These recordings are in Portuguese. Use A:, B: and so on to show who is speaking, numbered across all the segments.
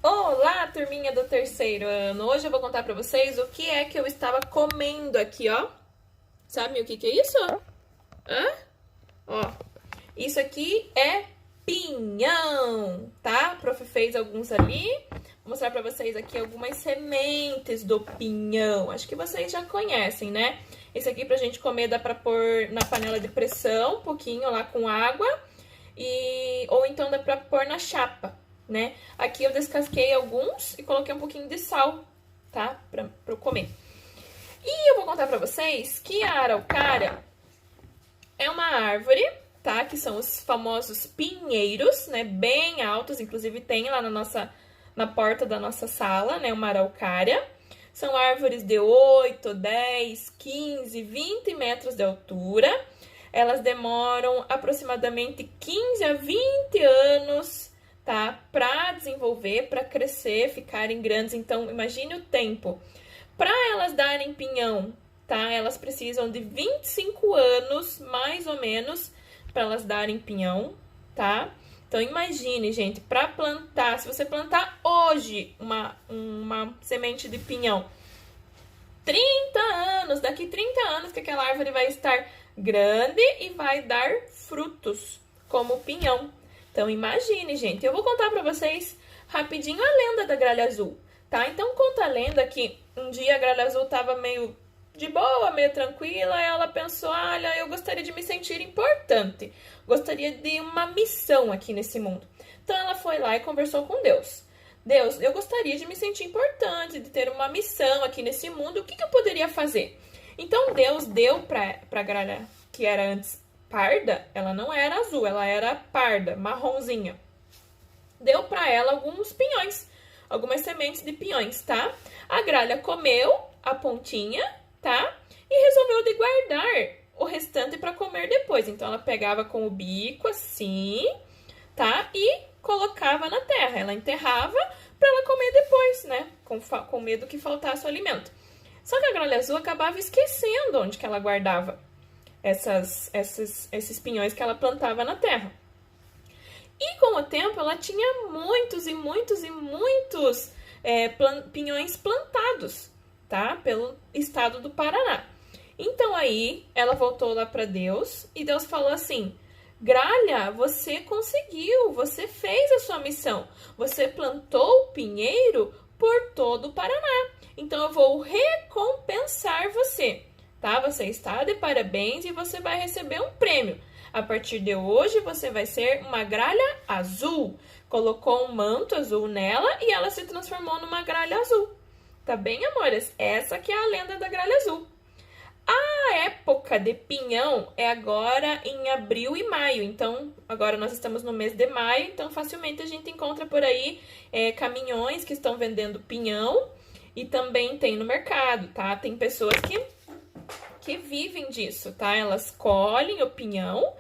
A: Olá, turminha do terceiro ano! Hoje eu vou contar pra vocês o que é que eu estava comendo aqui, ó. Sabe o que é isso? Hã? Ó, isso aqui é pinhão, tá? A prof fez alguns ali. Vou mostrar pra vocês aqui algumas sementes do pinhão. Acho que vocês já conhecem, né? Esse aqui pra gente comer dá pra pôr na panela de pressão, um pouquinho lá com água. Ou então dá pra pôr na chapa, né? Aqui eu descasquei alguns e coloquei um pouquinho de sal, tá? Pra eu comer. E eu vou contar pra vocês que a araucária é uma árvore, tá? Que são os famosos pinheiros, né? Bem altos, inclusive tem lá na porta da nossa sala, né? Uma araucária. São árvores de 8, 10, 15, 20 metros de altura. Elas demoram aproximadamente 15 a 20 anos, tá? Para desenvolver, para crescer, ficarem grandes. Então, imagine o tempo. Para elas darem pinhão, tá? Elas precisam de 25 anos, mais ou menos, para elas darem pinhão, tá? Então, imagine, gente, para plantar, se você plantar hoje uma semente de pinhão, 30 anos, daqui 30 anos que aquela árvore vai estar grande e vai dar frutos, como o pinhão. Então, imagine, gente. Eu vou contar pra vocês rapidinho a lenda da gralha azul, tá? Então, conta a lenda que um dia a gralha azul tava meio de boa, meio tranquila, e ela pensou, olha, eu gostaria de me sentir importante, gostaria de uma missão aqui nesse mundo. Então, ela foi lá e conversou com Deus. Deus, eu gostaria de me sentir importante, de ter uma missão aqui nesse mundo, o que eu poderia fazer? Então, Deus deu pra gralha, que era antes parda, ela não era azul, ela era parda, marronzinha. Deu pra ela alguns pinhões, algumas sementes de pinhões, tá? A gralha comeu a pontinha, tá? E resolveu de guardar o restante pra comer depois. Então, ela pegava com o bico assim, tá? E colocava na terra. Ela enterrava pra ela comer depois, né? Com medo que faltasse o alimento. Só que a gralha azul acabava esquecendo onde que ela guardava esses pinhões que ela plantava na terra. E com o tempo ela tinha muitos e muitos e muitos pinhões plantados, tá? Pelo estado do Paraná. Então aí ela voltou lá para Deus e Deus falou assim: Gralha, você conseguiu, você fez a sua missão. Você plantou o pinheiro por todo o Paraná. Então eu vou recompensar você, tá? Você está de parabéns e você vai receber um prêmio. A partir de hoje você vai ser uma gralha azul. Colocou um manto azul nela e ela se transformou numa gralha azul. Tá bem, amores? Essa que é a lenda da gralha azul. A época de pinhão é agora em abril e maio, então agora nós estamos no mês de maio, então facilmente a gente encontra por aí caminhões que estão vendendo pinhão e também tem no mercado, tá? Tem pessoas que vivem disso, tá? Elas colhem o pinhão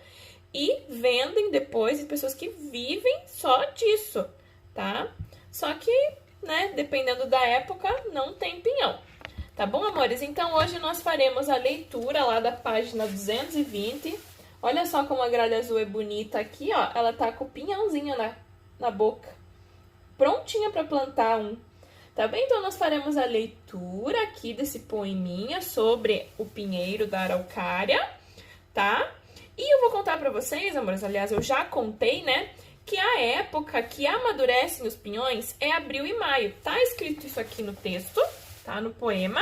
A: e vendem depois, e pessoas que vivem só disso, tá? Só que, né, dependendo da época, não tem pinhão. Tá bom, amores? Então, hoje nós faremos a leitura lá da página 220. Olha só como a gralha azul é bonita aqui, ó. Ela tá com o pinhãozinho na boca. Prontinha para plantar um. Tá bem? Então, nós faremos a leitura aqui desse poeminha sobre o pinheiro da araucária, tá? E eu vou contar para vocês, amores, aliás, eu já contei, né? Que a época que amadurecem os pinhões é abril e maio. Tá escrito isso aqui no texto, tá? No poema.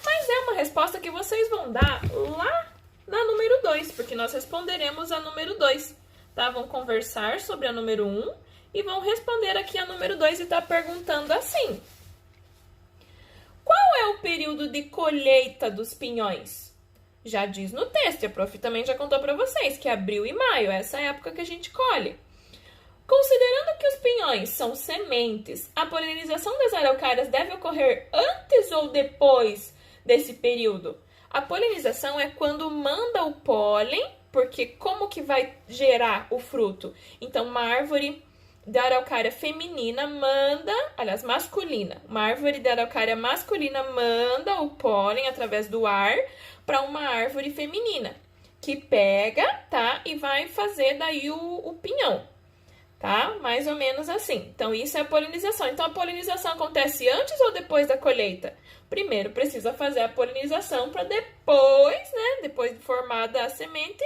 A: Mas é uma resposta que vocês vão dar lá na número 2, porque nós responderemos a número 2, tá? Vão conversar sobre a número 1 e vão responder aqui a número 2 e tá perguntando assim: qual é o período de colheita dos pinhões? Já diz no texto, a prof também já contou para vocês que é abril e maio, essa é a época que a gente colhe. Considerando que os pinhões são sementes, a polinização das araucárias deve ocorrer antes ou depois desse período? A polinização é quando manda o pólen, porque como que vai gerar o fruto? Então, uma árvore da araucária feminina manda, aliás, masculina, uma árvore da araucária masculina manda o pólen através do ar para uma árvore feminina, que pega, tá, e vai fazer daí o pinhão. tá? Mais ou menos assim. Então, isso é a polinização. Então, a polinização acontece antes ou depois da colheita? Primeiro, precisa fazer a polinização para depois, né? Depois de formada a semente,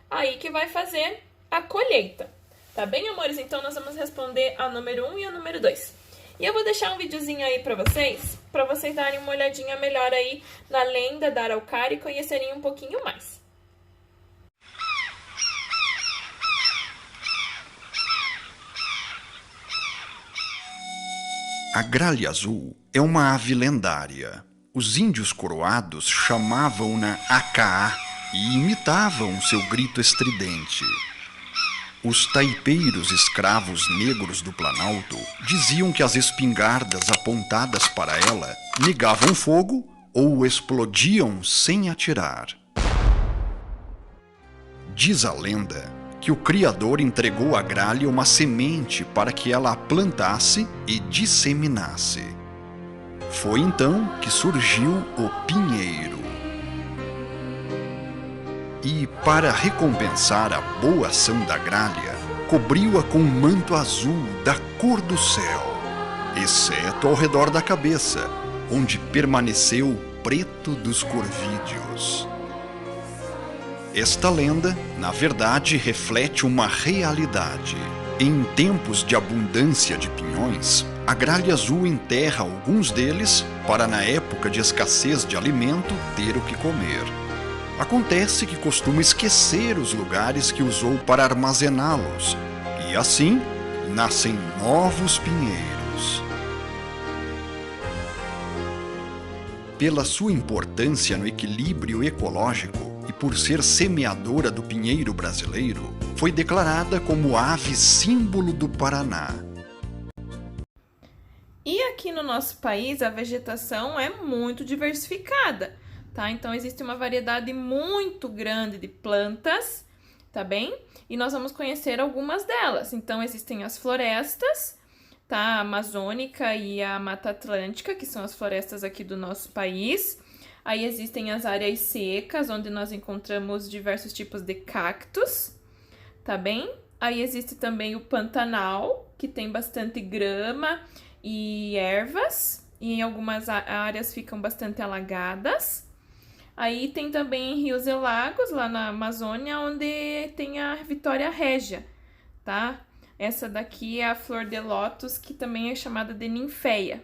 A: aí que vai fazer a colheita. Tá bem, amores? Então, nós vamos responder a número 1 e a número 2. E eu vou deixar um videozinho aí para vocês darem uma olhadinha melhor aí na lenda da araucária e conhecerem um pouquinho mais.
B: A gralha azul é uma ave lendária. Os índios coroados chamavam-na Acá e imitavam seu grito estridente. Os taipeiros escravos negros do Planalto diziam que as espingardas apontadas para ela negavam fogo ou explodiam sem atirar. Diz a lenda que o Criador entregou à gralha uma semente para que ela a plantasse e disseminasse. Foi então que surgiu o pinheiro. E, para recompensar a boa ação da gralha, cobriu-a com um manto azul da cor do céu, exceto ao redor da cabeça, onde permaneceu preto dos corvídeos. Esta lenda, na verdade, reflete uma realidade. Em tempos de abundância de pinhões, a gralha azul enterra alguns deles para, na época de escassez de alimento, ter o que comer. Acontece que costuma esquecer os lugares que usou para armazená-los, e assim nascem novos pinheiros. Pela sua importância no equilíbrio ecológico, e por ser semeadora do pinheiro brasileiro, foi declarada como ave símbolo do Paraná.
A: E aqui no nosso país a vegetação é muito diversificada, tá? Então existe uma variedade muito grande de plantas, tá bem? E nós vamos conhecer algumas delas. Então existem as florestas, tá? A amazônica e a Mata Atlântica, que são as florestas aqui do nosso país. Aí existem as áreas secas, onde nós encontramos diversos tipos de cactos, tá bem? Aí existe também o Pantanal, que tem bastante grama e ervas, e em algumas áreas ficam bastante alagadas. Aí tem também rios e lagos, lá na Amazônia, onde tem a Vitória Régia, tá? Essa daqui é a flor de lótus, que também é chamada de ninféia.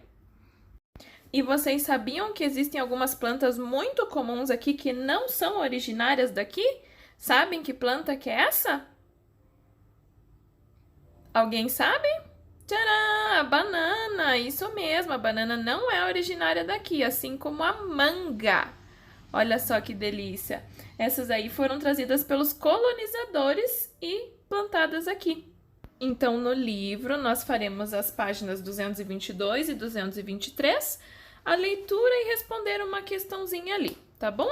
A: E vocês sabiam que existem algumas plantas muito comuns aqui que não são originárias daqui? Sabem que planta que é essa? Alguém sabe? Tcharam! A banana! Isso mesmo, a banana não é originária daqui, assim como a manga. Olha só que delícia! Essas aí foram trazidas pelos colonizadores e plantadas aqui. Então, no livro, nós faremos as páginas 222 e 223, a leitura e responder uma questãozinha ali, tá bom?